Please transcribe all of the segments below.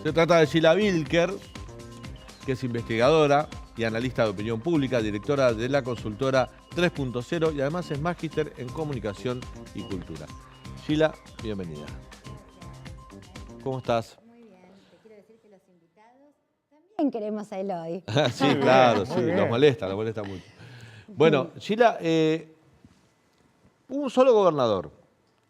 Se trata de Sheila Bilker, que es investigadora y analista de opinión pública, directora de la consultora 3.0 y además es magíster en comunicación y cultura. Sheila, bienvenida. ¿Cómo estás? Muy bien, te quiero decir que los invitados también queremos a Eloy. Sí, claro, sí, nos molesta mucho. Bueno, Sheila, hubo un solo gobernador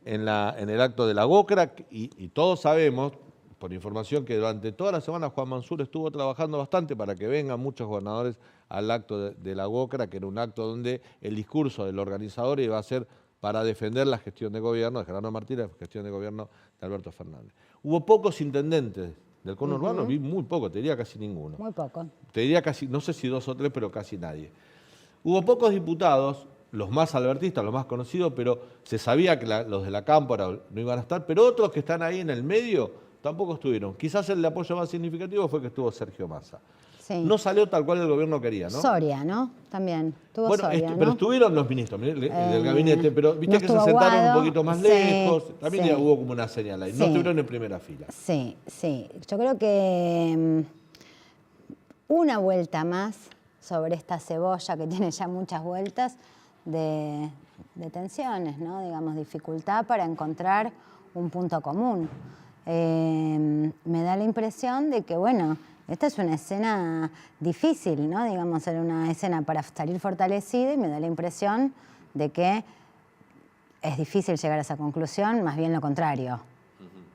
en el acto de la UOCRA y todos sabemos, por información, que durante toda la semana Juan Mansur estuvo trabajando bastante para que vengan muchos gobernadores al acto de la UOCRA, que era un acto donde el discurso del organizador iba a ser para defender la gestión de gobierno de Gerardo Martínez, la gestión de gobierno de Alberto Fernández. Hubo pocos intendentes del conurbano, vi muy poco, te diría casi ninguno. Muy poco. Te diría casi, no sé si 2 o 3, pero casi nadie. Hubo pocos diputados, los más albertistas, los más conocidos, pero se sabía que los de la Cámpora no iban a estar, pero otros que están ahí en el medio tampoco estuvieron. Quizás el apoyo más significativo fue que estuvo Sergio Massa. Sí. No salió tal cual el gobierno quería, ¿no? Soria, ¿no? También. Tuvo Bueno, Soria, ¿no? pero estuvieron los ministros del gabinete, pero viste no que se sentaron Guado, un poquito más sí, lejos. También sí. hubo como una señal ahí. No Sí. estuvieron en primera fila. Sí, sí. Yo creo que una vuelta más sobre esta cebolla que tiene ya muchas vueltas de tensiones, ¿no? Digamos, dificultad para encontrar un punto común. Me da la impresión de que, bueno, esta es una escena difícil, ¿no? Digamos, era una escena para salir fortalecida y me da la impresión de que es difícil llegar a esa conclusión, más bien lo contrario,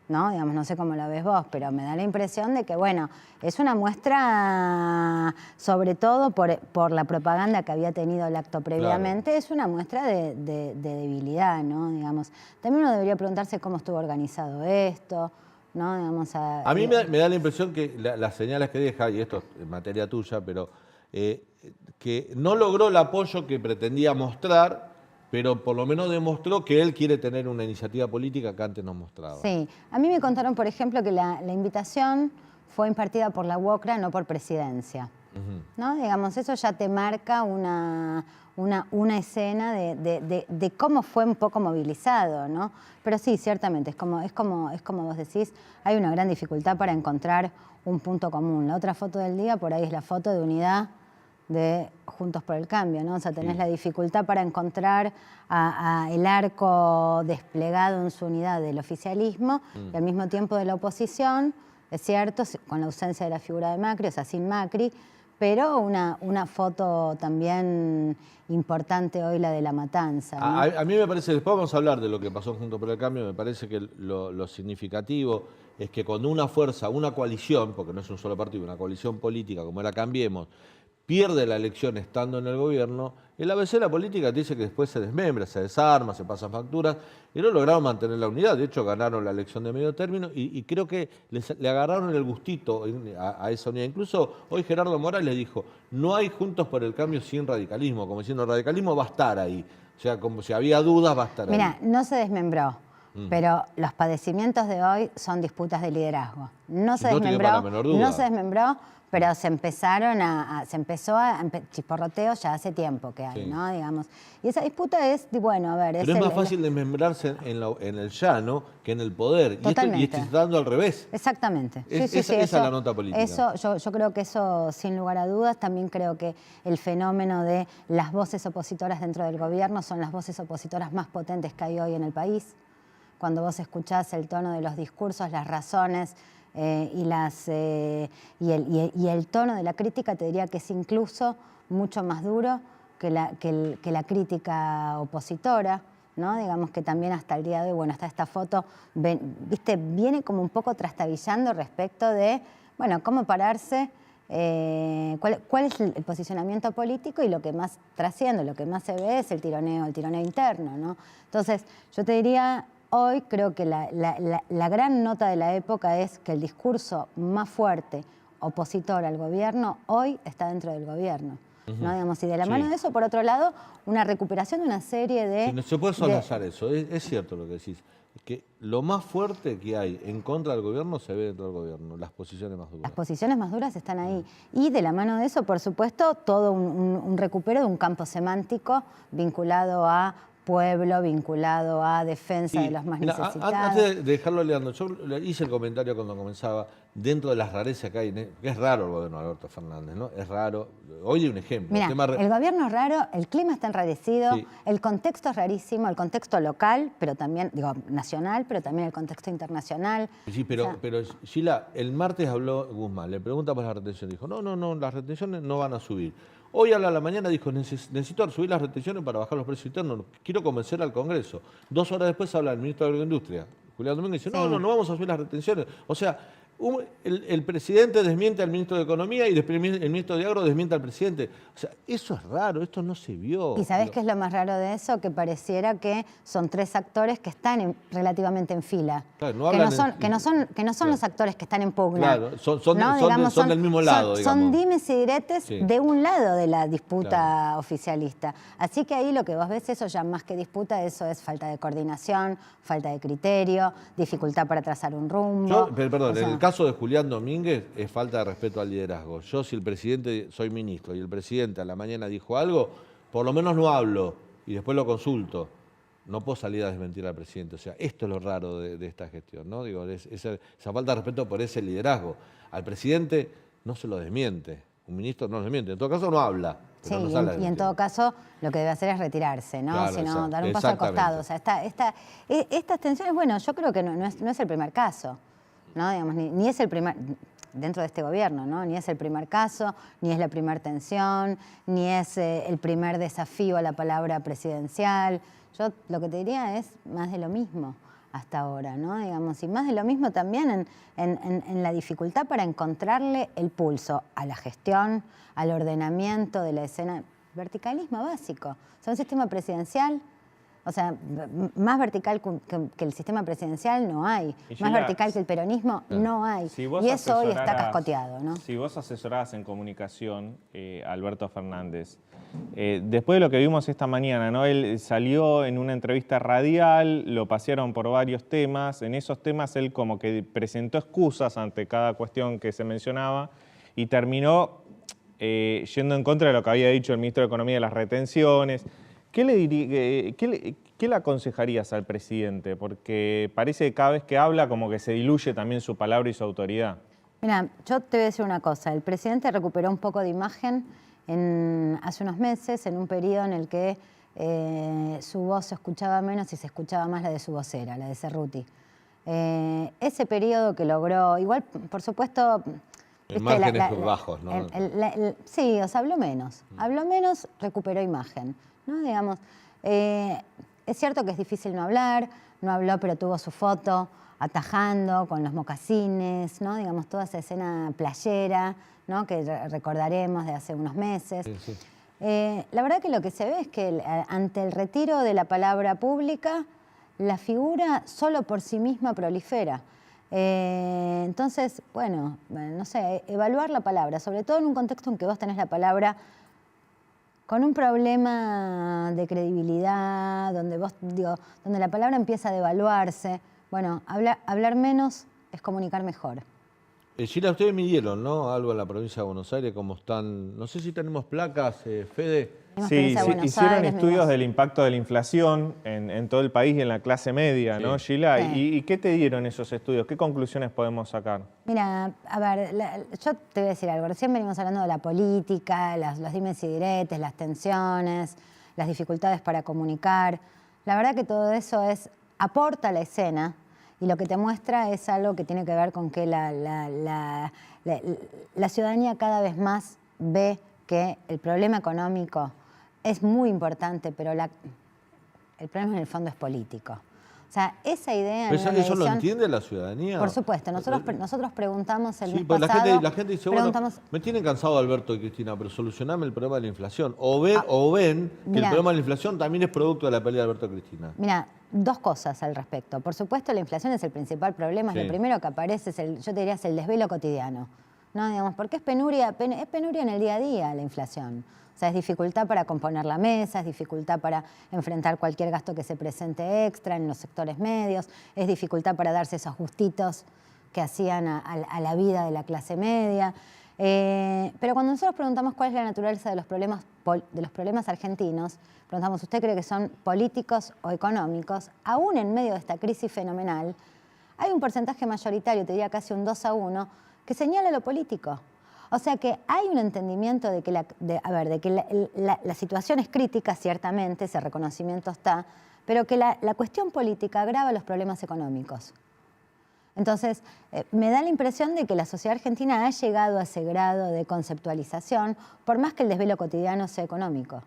¿no? Digamos, no sé cómo lo ves vos, pero me da la impresión de que, bueno, es una muestra, sobre todo por la propaganda que había tenido el acto previamente, claro. Es una muestra de debilidad, ¿no? Digamos, también uno debería preguntarse cómo estuvo organizado esto, ¿no? Digamos, a mí me da la impresión que las señales que deja, y esto es materia tuya, pero que no logró el apoyo que pretendía mostrar, pero por lo menos demostró que él quiere tener una iniciativa política que antes no mostraba. Sí, a mí me contaron, por ejemplo, que la invitación fue impartida por la UOCRA, no por presidencia. ¿No? Digamos, eso ya te marca una escena de cómo fue un poco movilizado, ¿no? Pero sí, ciertamente, es como vos decís, hay una gran dificultad para encontrar un punto común. La otra foto del día, por ahí es la foto de unidad de Juntos por el Cambio, ¿no? O sea, tenés la dificultad para encontrar el arco desplegado en su unidad del oficialismo y al mismo tiempo de la oposición, es cierto, con la ausencia de la figura de Macri, o sea, sin Macri, pero una foto también importante hoy, la de la matanza, ¿no? A mí me parece, después vamos a hablar de lo que pasó Juntos por el Cambio, me parece que lo significativo es que cuando una fuerza, una coalición, porque no es un solo partido, una coalición política como era Cambiemos, pierde la elección estando en el gobierno, el ABC de la política te dice que después se desmembra, se desarma, se pasan facturas, y no lograron mantener la unidad. De hecho, ganaron la elección de medio término y creo que le agarraron el gustito a esa unidad. Incluso hoy Gerardo Morales dijo, no hay Juntos por el Cambio sin radicalismo, como diciendo, el radicalismo va a estar ahí. O sea, como si había dudas, va a estar ahí. Mira, no se desmembró. Pero los padecimientos de hoy son disputas de liderazgo. No se desmembró, pero se empezó a chisporroteos ya hace tiempo que hay, ¿no? Digamos. Y esa disputa es, bueno, a ver... Pero es más fácil desmembrarse en el llano que en el poder. Totalmente. Y esto está dando al revés. Exactamente. Esa es la nota política. Yo creo que eso, sin lugar a dudas, también creo que el fenómeno de las voces opositoras dentro del gobierno son las voces opositoras más potentes que hay hoy en el país. Cuando vos escuchás el tono de los discursos, las razones y el tono de la crítica, te diría que es incluso mucho más duro que la crítica opositora, ¿no? Digamos que también hasta el día de hoy, bueno, hasta esta foto, viste, viene como un poco trastabillando respecto de, bueno, cómo pararse, cuál es el posicionamiento político, y lo que más trasciende, lo que más se ve es el tironeo interno, ¿no? Entonces, yo te diría... Hoy creo que la gran nota de la época es que el discurso más fuerte opositor al gobierno hoy está dentro del gobierno. ¿No? Digamos, y de la mano de eso, por otro lado, una recuperación de una serie de... No se puede solazar eso, es cierto lo que decís. Que lo más fuerte que hay en contra del gobierno se ve dentro del gobierno, las posiciones más duras. Las posiciones más duras están ahí. Y de la mano de eso, por supuesto, todo un recupero de un campo semántico vinculado a pueblo vinculado a defensa de los más Mira, necesitados. antes de dejarlo, Leandro, yo le hice el comentario cuando comenzaba, dentro de las rarezas que hay, que es raro el gobierno de Alberto Fernández, ¿no? Es raro. Hoy un ejemplo. Mira, el gobierno es raro, el clima está enrarecido, Sí. el contexto es rarísimo, el contexto local, pero también, digo, nacional, pero también el contexto internacional. Sí, pero Sheila, el martes habló Guzmán, le pregunta por las retenciones, dijo, no, las retenciones no van a subir. Hoy a la mañana dijo, necesito subir las retenciones para bajar los precios internos, quiero convencer al Congreso. 2 horas después habla el ministro de Agroindustria, Julián Domínguez, dice, no vamos a subir las retenciones. O sea, el presidente desmiente al ministro de Economía y después el ministro de Agro desmiente al presidente. O sea, eso es raro, esto no se vio. ¿Y sabés qué es lo más raro de eso? Que pareciera que son 3 actores que están relativamente en fila. Claro, que no son los actores que están en pugna. Claro, son del mismo lado, son dimes y diretes Sí. de un lado de la disputa oficialista. Así que ahí lo que vos ves, eso ya más que disputa, eso es falta de coordinación, falta de criterio, dificultad para trazar un rumbo. Perdón, en el caso de Julián Domínguez es falta de respeto al liderazgo. Yo, si el presidente, soy ministro, y el presidente a la mañana dijo algo, por lo menos no hablo y después lo consulto. No puedo salir a desmentir al presidente. O sea, esto es lo raro de esta gestión, ¿no? Digo, esa falta de respeto por ese liderazgo. Al presidente no se lo desmiente. Un ministro no lo desmiente. En todo caso no habla. Sí, y en todo caso lo que debe hacer es retirarse, ¿no? Claro, sino dar un paso al costado. O sea, estas tensiones, bueno, yo creo que no es el primer caso, ¿no? Digamos, ni es el primer, dentro de este gobierno, ¿no? Ni es el primer caso, ni es la primera tensión, ni es el primer desafío a la palabra presidencial. Yo lo que te diría es más de lo mismo hasta ahora, ¿no? Digamos, y más de lo mismo también en la dificultad para encontrarle el pulso a la gestión, al ordenamiento de la escena, verticalismo básico. O sea, un sistema presidencial, o sea, más vertical que el sistema presidencial no hay, más vertical que el peronismo no hay. Y eso hoy está cascoteado, ¿no? Si vos asesorás en comunicación a Alberto Fernández, después de lo que vimos esta mañana, ¿no? Él salió en una entrevista radial, lo pasearon por varios temas, en esos temas él como que presentó excusas ante cada cuestión que se mencionaba y terminó yendo en contra de lo que había dicho el ministro de Economía de las retenciones. ¿Qué le aconsejarías al presidente? Porque parece que cada vez que habla como que se diluye también su palabra y su autoridad. Mira, yo te voy a decir una cosa. El presidente recuperó un poco de imagen hace unos meses, en un periodo en el que su voz se escuchaba menos y se escuchaba más la de su vocera, la de Cerruti. Ese periodo que logró, igual, por supuesto... En márgenes bajos, ¿no? Sí, o sea, habló menos, recuperó imagen, ¿no? Digamos, es cierto que es difícil no hablar, no habló pero tuvo su foto atajando con los mocasines, ¿no? Digamos, toda esa escena playera, ¿no? Que recordaremos de hace unos meses. Sí, sí. La verdad que lo que se ve es que ante el retiro de la palabra pública, la figura solo por sí misma prolifera. Entonces, bueno, no sé, evaluar la palabra, sobre todo en un contexto en que vos tenés la palabra con un problema de credibilidad, donde la palabra empieza a devaluarse. Bueno, hablar menos es comunicar mejor. Sheila, ustedes midieron, ¿no? Algo en la provincia de Buenos Aires, cómo están, no sé si tenemos placas, Fede. Sí, hicieron estudios del impacto de la inflación en todo el país y en la clase media, ¿no, Sheila? Sí. ¿Y qué te dieron esos estudios? ¿Qué conclusiones podemos sacar? Mira, a ver, yo te voy a decir algo. Recién venimos hablando de la política, los dimes y diretes, las tensiones, las dificultades para comunicar. La verdad que todo eso aporta a la escena y lo que te muestra es algo que tiene que ver con que la ciudadanía cada vez más ve que el problema económico es muy importante, pero el problema en el fondo es político. O sea, esa idea... ¿Eso lo entiende la ciudadanía? Por supuesto. Nosotros preguntamos el mes pues pasado... la gente dice, bueno, me tienen cansado Alberto y Cristina, pero solucioname el problema de la inflación. O ven que el problema de la inflación también es producto de la pelea de Alberto y Cristina. Mira, 2 cosas al respecto. Por supuesto, la inflación es el principal problema. Es lo primero que aparece, yo te diría, es el desvelo cotidiano. ¿No? Digamos, porque es penuria en el día a día la inflación. O sea, es dificultad para componer la mesa, es dificultad para enfrentar cualquier gasto que se presente extra en los sectores medios, es dificultad para darse esos gustitos que hacían a la vida de la clase media. Pero cuando nosotros preguntamos cuál es la naturaleza de los problemas argentinos, preguntamos, ¿usted cree que son políticos o económicos? Aún en medio de esta crisis fenomenal, hay un porcentaje mayoritario, te diría casi un 2-1, que señala lo político. O sea que hay un entendimiento de que, la situación es crítica, ciertamente, ese reconocimiento está, pero que la cuestión política agrava los problemas económicos. Entonces, me da la impresión de que la sociedad argentina ha llegado a ese grado de conceptualización, por más que el desvelo cotidiano sea económico,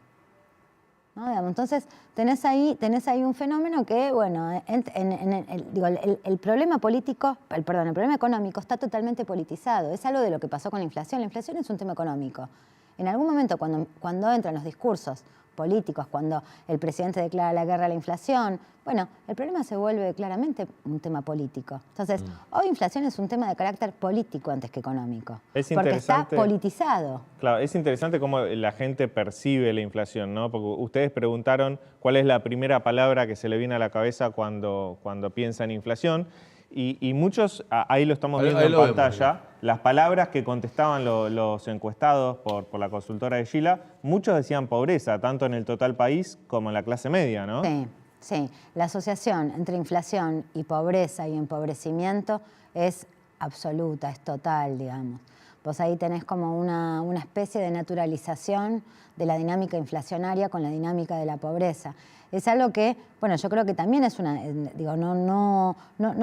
¿no? Entonces, tenés ahí un fenómeno que, bueno, el problema político, el problema económico está totalmente politizado. Es algo de lo que pasó con la inflación. La inflación es un tema económico. En algún momento, cuando entran los discursos políticos, cuando el presidente declara la guerra a la inflación, bueno, el problema se vuelve claramente un tema político. Entonces, hoy inflación es un tema de carácter político antes que económico, porque está politizado. Claro, es interesante cómo la gente percibe la inflación, ¿no? Porque ustedes preguntaron cuál es la primera palabra que se le viene a la cabeza cuando piensa en inflación. Y muchos, ahí lo estamos viendo en pantalla, las palabras que contestaban los encuestados por la consultora de Gila, muchos decían pobreza, tanto en el total país como en la clase media, ¿no? Sí, sí. La asociación entre inflación y pobreza y empobrecimiento es absoluta, es total, digamos. Vos ahí tenés como una especie de naturalización de la dinámica inflacionaria con la dinámica de la pobreza. Es algo que, bueno, yo creo que también es no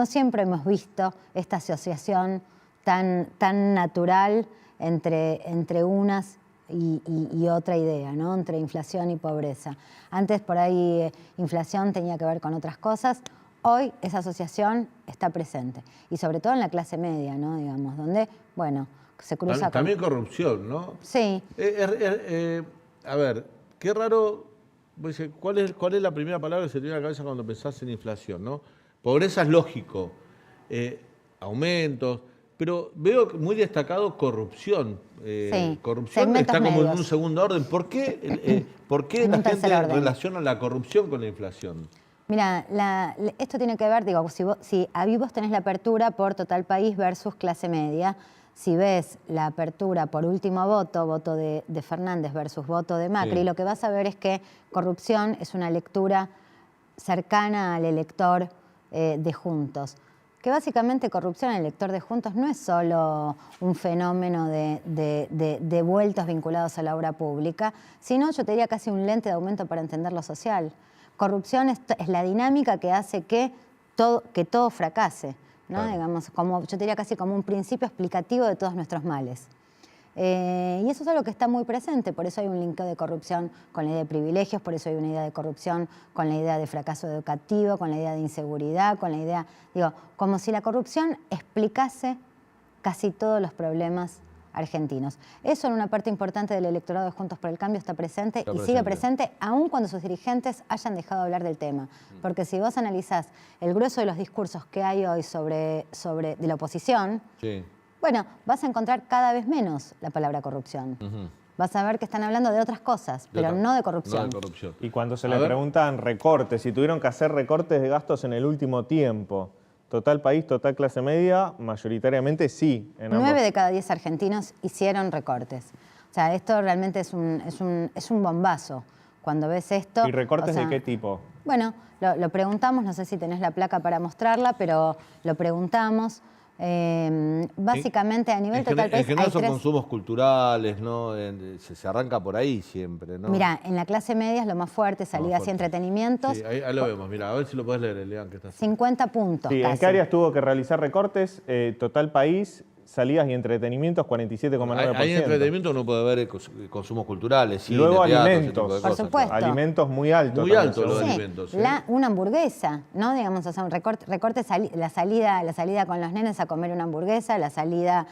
siempre hemos visto esta asociación tan natural entre unas y otra idea, ¿no? Entre inflación y pobreza. Antes por ahí inflación tenía que ver con otras cosas. Hoy esa asociación está presente. Y sobre todo en la clase media, ¿no? Digamos, donde, bueno, se cruza también corrupción, ¿no? Sí. A ver, qué raro. ¿Cuál es la primera palabra que se te viene a la cabeza cuando pensás en inflación, ¿no? Pobreza es lógico, aumentos, pero veo muy destacado corrupción. Sí, corrupción está como en un segundo orden. ¿Por qué la gente relaciona la corrupción con la inflación? Mira, esto tiene que ver, si ahí vos tenés la apertura por total país versus clase media. Si ves la apertura por último voto de Fernández versus voto de Macri, lo que vas a ver es que corrupción es una lectura cercana al elector de Juntos. Que básicamente corrupción en el elector de Juntos no es solo un fenómeno de vueltos vinculados a la obra pública, sino yo te diría casi un lente de aumento para entender lo social. Corrupción es la dinámica que hace que todo fracase, ¿no? Claro. Digamos, yo te diría casi como un principio explicativo de todos nuestros males. Y eso es algo que está muy presente, por eso hay un linkeo de corrupción con la idea de privilegios, por eso hay una idea de corrupción con la idea de fracaso educativo, con la idea de inseguridad, con la idea, como si la corrupción explicase casi todos los problemas argentinos. Eso en una parte importante del electorado de Juntos por el Cambio está presente y sigue presente aun cuando sus dirigentes hayan dejado de hablar del tema. Porque si vos analizás el grueso de los discursos que hay hoy de la oposición, bueno, vas a encontrar cada vez menos la palabra corrupción. Vas a ver que están hablando de otras cosas, pero no de corrupción. Y cuando se le preguntan recortes, si tuvieron que hacer recortes de gastos en el último tiempo, total país, total clase media, mayoritariamente sí. 9 de cada 10 argentinos hicieron recortes. O sea, esto realmente es un bombazo. Cuando ves esto... ¿Y recortes de qué tipo? Bueno, lo preguntamos, no sé si tenés la placa para mostrarla, pero lo preguntamos. Básicamente a nivel total país en general son consumos culturales, ¿no? Se arranca por ahí siempre, ¿no? Mira, en la clase media es lo más fuerte, salidas y entretenimientos. Sí, ahí lo vemos, mira, a ver si lo podés leer, Elian, que está 50 puntos. Sí, casi. ¿En qué áreas tuvo que realizar recortes? Total país, salidas y entretenimientos, 47,9%. Hay entretenimiento, uno puede ver consumos culturales, cine, luego teatro, alimentos, ese tipo de por cosas. supuesto. Alimentos muy altos. Muy altos los alimentos. Una hamburguesa, ¿no? Digamos, o sea, un recorte la salida con los nenes a comer una hamburguesa, la salida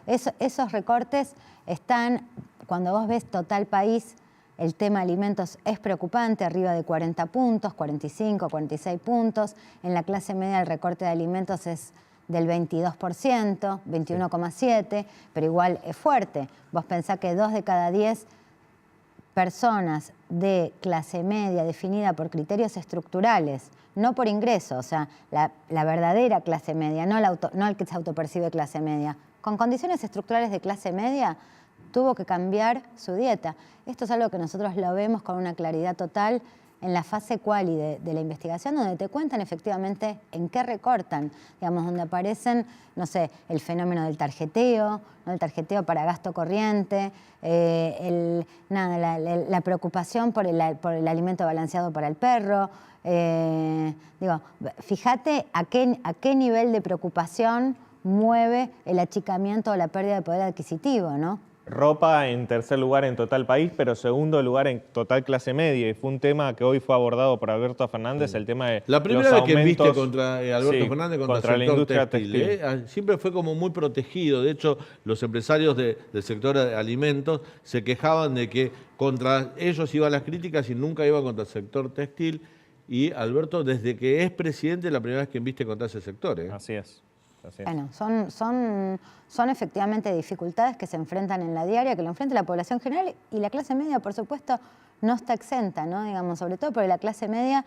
esos recortes están, cuando vos ves total país, el tema alimentos es preocupante, arriba de 40 puntos, 45, 46 puntos. En la clase media el recorte de alimentos es del 22%, 21,7%, pero igual es fuerte. Vos pensás que 2 de cada 10 personas de clase media definida por criterios estructurales, no por ingreso, o sea, la verdadera clase media, no el que se autopercibe clase media, con condiciones estructurales de clase media, tuvo que cambiar su dieta. Esto es algo que nosotros lo vemos con una claridad total en la fase quali de la investigación, donde te cuentan efectivamente en qué recortan, digamos, donde aparecen, no sé, el fenómeno del tarjeteo, ¿no? El tarjeteo para gasto corriente, la preocupación por el alimento balanceado para el perro. Digo, fíjate a qué nivel de preocupación mueve el achicamiento o la pérdida de poder adquisitivo, ¿no? Ropa en tercer lugar en total país, pero segundo lugar en total clase media. Y fue un tema que hoy fue abordado por Alberto Fernández, el tema de la primera los vez que viste aumentos, contra Alberto Fernández contra el la sector industria textil. Siempre fue como muy protegido. De hecho, los empresarios del sector de alimentos se quejaban de que contra ellos iban las críticas y nunca iba contra el sector textil. Y Alberto, desde que es presidente, es la primera vez que viste contra ese sector. Así es. Bueno, son efectivamente dificultades que se enfrentan en la diaria, que lo enfrenta la población general, y la clase media, por supuesto, no está exenta, ¿no? Digamos, sobre todo porque la clase media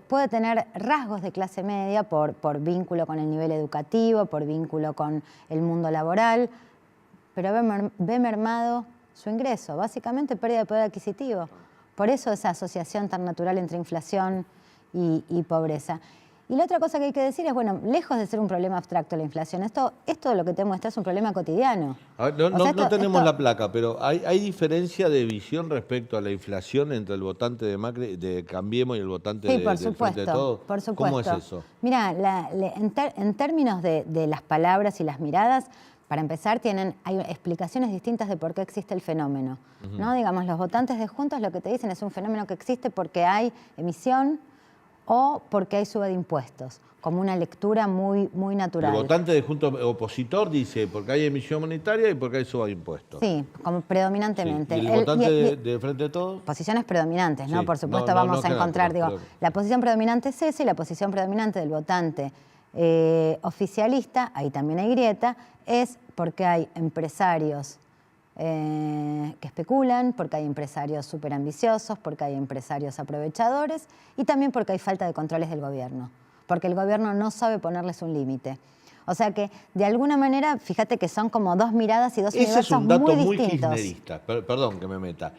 puede tener rasgos de clase media por vínculo con el nivel educativo, por vínculo con el mundo laboral, pero ve mermado su ingreso, básicamente pérdida de poder adquisitivo. Por eso esa asociación tan natural entre inflación y pobreza. Y la otra cosa que hay que decir es, bueno, lejos de ser un problema abstracto la inflación, esto lo que te muestra es un problema cotidiano. A ver, no tenemos la placa, pero ¿hay diferencia de visión respecto a la inflación entre el votante de Macri, de Cambiemos, y el votante del Frente de Todos? Por supuesto. ¿Cómo es eso? Mira, en términos de las palabras y las miradas, para empezar, hay explicaciones distintas de por qué existe el fenómeno, ¿no? Digamos, los votantes de Juntos lo que te dicen es un fenómeno que existe porque hay emisión o porque hay suba de impuestos, como una lectura muy natural. El votante de Juntos opositor dice porque hay emisión monetaria y porque hay suba de impuestos. Sí, como predominantemente. Sí. ¿Y el votante de Frente de Todos? Posiciones predominantes, ¿no? Sí. Por supuesto vamos a encontrar, claro. La posición predominante es esa, y la posición predominante del votante oficialista, ahí también hay grieta, es porque hay empresarios que especulan, porque hay empresarios súper ambiciosos, porque hay empresarios aprovechadores y también porque hay falta de controles del gobierno, porque el gobierno no sabe ponerles un límite. O sea que, de alguna manera, fíjate que son como dos miradas y dos universos muy distintos. Ese es un dato muy kirchnerista, perdón que me meta.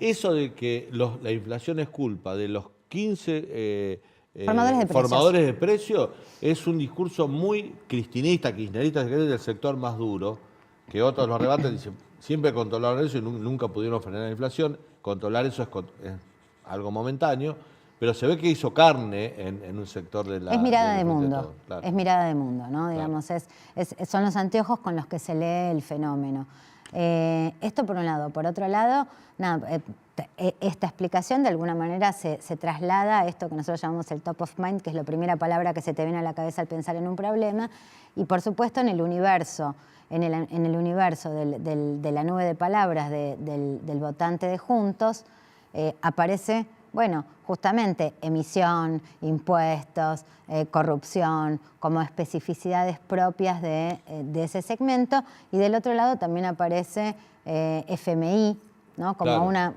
Eso de que la inflación es culpa de los 15 formadores de precios es un discurso muy kirchnerista del sector más duro, que otros lo arrebatan y dicen, siempre controlaron eso y nunca pudieron frenar la inflación. Controlar eso es algo momentáneo, pero se ve que hizo carne en un sector de la... Es mirada de mundo, claro. Es mirada de mundo, ¿no? Digamos, son los anteojos con los que se lee el fenómeno. Esto por un lado. Por otro lado, esta explicación de alguna manera se traslada a esto que nosotros llamamos el top of mind, que es la primera palabra que se te viene a la cabeza al pensar en un problema, y por supuesto en el universo, de la nube de palabras del votante de Juntos, aparece, bueno, justamente emisión, impuestos, corrupción, como especificidades propias de ese segmento, y del otro lado también aparece FMI, ¿no? Como, claro,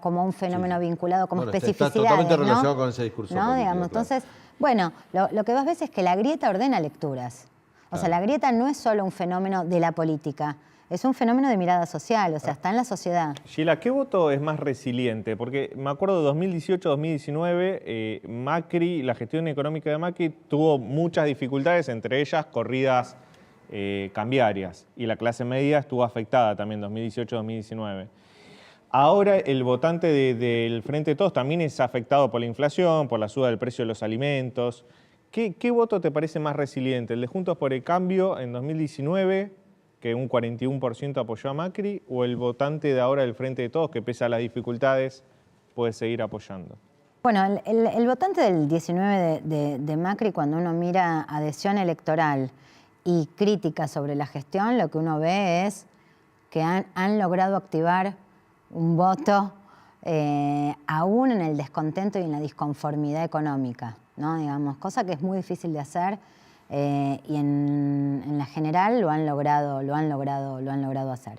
como un fenómeno vinculado, como especificidades. Está totalmente ¿no? relacionado con ese discurso político, digamos, claro. Entonces, bueno, lo que vos ves es que la grieta ordena lecturas. O sea, la grieta no es solo un fenómeno de la política, es un fenómeno de mirada social, o sea, está en la sociedad. Sheila, ¿qué voto es más resiliente? Porque me acuerdo de 2018-2019, Macri, la gestión económica de Macri tuvo muchas dificultades, entre ellas corridas cambiarias, y la clase media estuvo afectada también 2018-2019. Ahora el votante del Frente de Todos también es afectado por la inflación, por la suba del precio de los alimentos. ¿Qué voto te parece más resiliente? ¿El de Juntos por el Cambio en 2019, que un 41% apoyó a Macri, o el votante de ahora del Frente de Todos, que pese a las dificultades puede seguir apoyando? Bueno, el votante del 19 de Macri, cuando uno mira adhesión electoral y crítica sobre la gestión, lo que uno ve es que han logrado activar un voto aún en el descontento y en la disconformidad económica, ¿no? Digamos, cosa que es muy difícil de hacer y en la general lo han logrado hacer.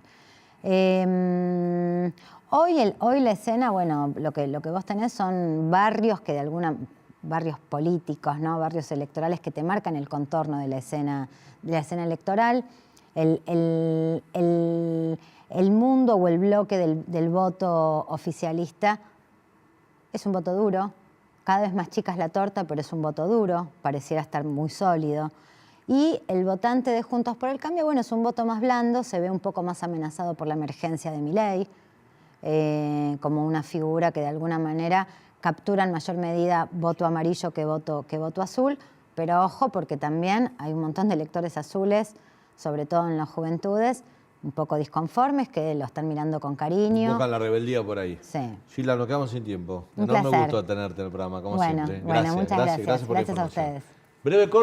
Hoy la escena, bueno, lo que vos tenés son barrios que barrios políticos, ¿no? Barrios electorales que te marcan el contorno de la escena electoral. El mundo o el bloque del voto oficialista es un voto duro. Cada vez más chica es la torta, pero es un voto duro, pareciera estar muy sólido. Y el votante de Juntos por el Cambio, bueno, es un voto más blando, se ve un poco más amenazado por la emergencia de Milei, como una figura que de alguna manera captura en mayor medida voto amarillo que voto azul, pero ojo, porque también hay un montón de electores azules, sobre todo en las juventudes, un poco disconformes, que lo están mirando con cariño. Buscan la rebeldía por ahí. Sí. Sheila, nos quedamos sin tiempo. Un No me placer. gustó tenerte en el programa, como Bueno, siempre. Bueno, muchas gracias. Gracias por la Gracias a información. ustedes. Breve corte.